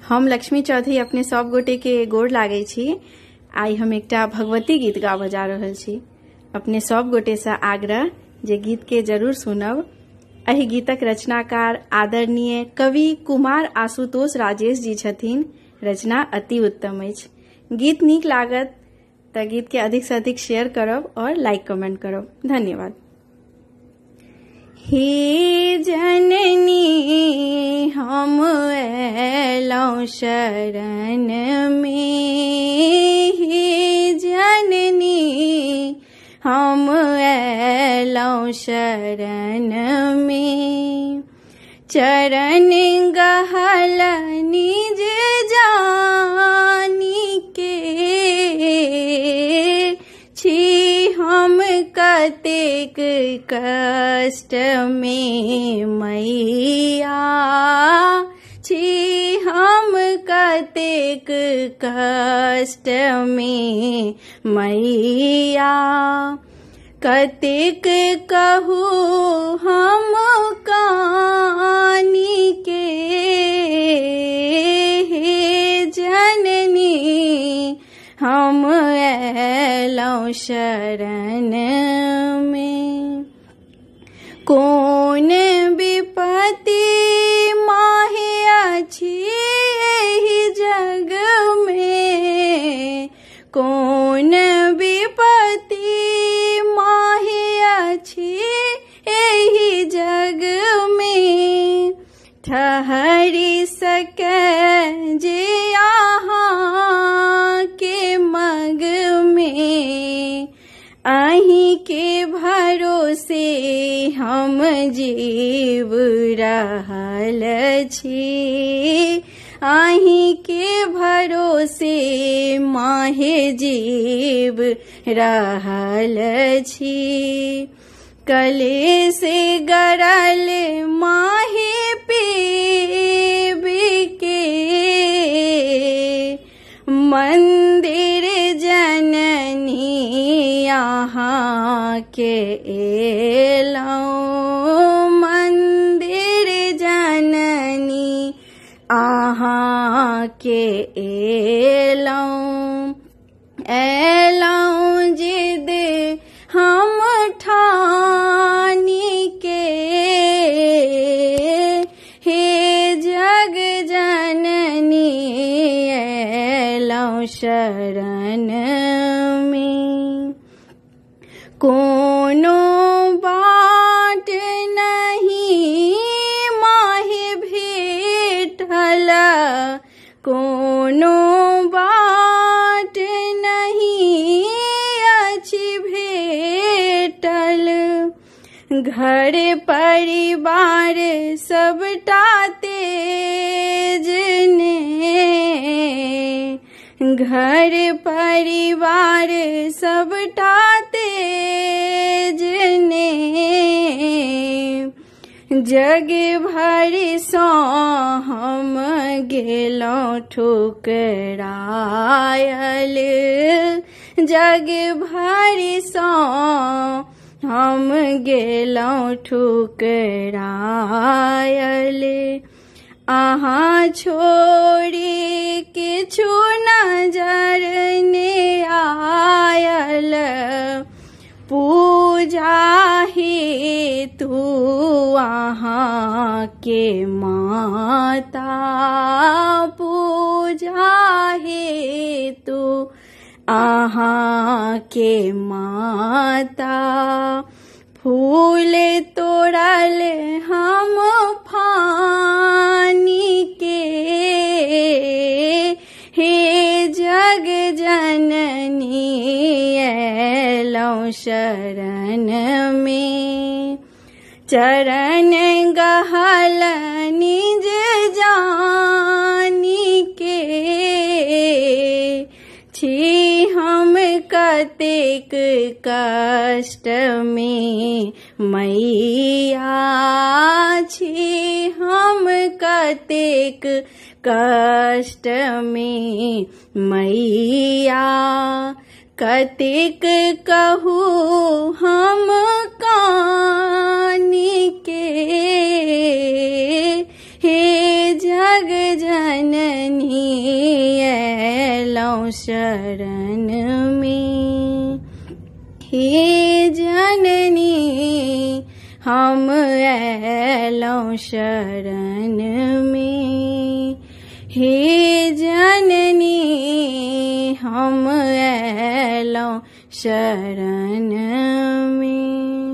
हम लक्ष्मी चौधरी अपने सब गोटे के गोर लागे छी। आई हम एकटा भगवती गीत गाबऽ जा रहल छी। अपने सब गोटे से आग्रह जे गीत के जरूर सुनब। एहि गीतक रचनाकार आदरणीय कवि कुमार आशुतोष राजेश जी छथिन। रचना अति उत्तम अछि। गीत नीक लागत तऽ गीत के अधिक से अधिक शेयर करब और लाइक कमेंट करब। धन्यवाद। हे जननी हम एलौं शरण में, हे जननी हम एलौं शरण में। चरण गहल निज जानी के, छी हम कतेक कष्ट में मैया, छी हम कतेक कष्ट में मैया। कतेक कहू हम कानी के, हे जननी हम एलौं शरण में। कौन विपत्ति माहे अछि एहि जग में, कौन विपत्ति माहे अछि एहि जग में। ठहरि सकै जे अहाँ के मग में, अहीं के भरोसे हम जीव रहल छी, अहीं के भरोसे माहे जीव रहल छी। कले से गरल माहे पीब के, मंदिर जननी यहाँ के एलौं, मंदिर जननी आहाँ के एलौं। एलौं जिद हम ठानी के, हे जग जननी एलौं शरण में। कोनो बाट नहीं माहे भेटल, कोनो बाट नहीं अछि भेटल। घर परिवार सबटा तेज ने, घर परिवार सबटा तेज ने। जग भरि सँ हम गेलौं ठुकरायल, जग भरि सँ हम गेलौं ठुकरायल। अहाँ छोड़ी किछु नजर ने आयल, पूजा हेतु अहाँ के माता, पूजा हेतु अहाँ के माता। फूल तोड़ल हम फानी के, हे जग जननी एलौं शरण में। चरण गहल निज जानी के, छी हम कतेक कष्ट में मैया, छी हम कतेक कष्ट में मैया। कतेक कहू हम कानी के, हे जग जननी ऐलौं शरण में, हे जननी हम ऐलौं शरण में, हे जननी हम ऐलौं शरण में।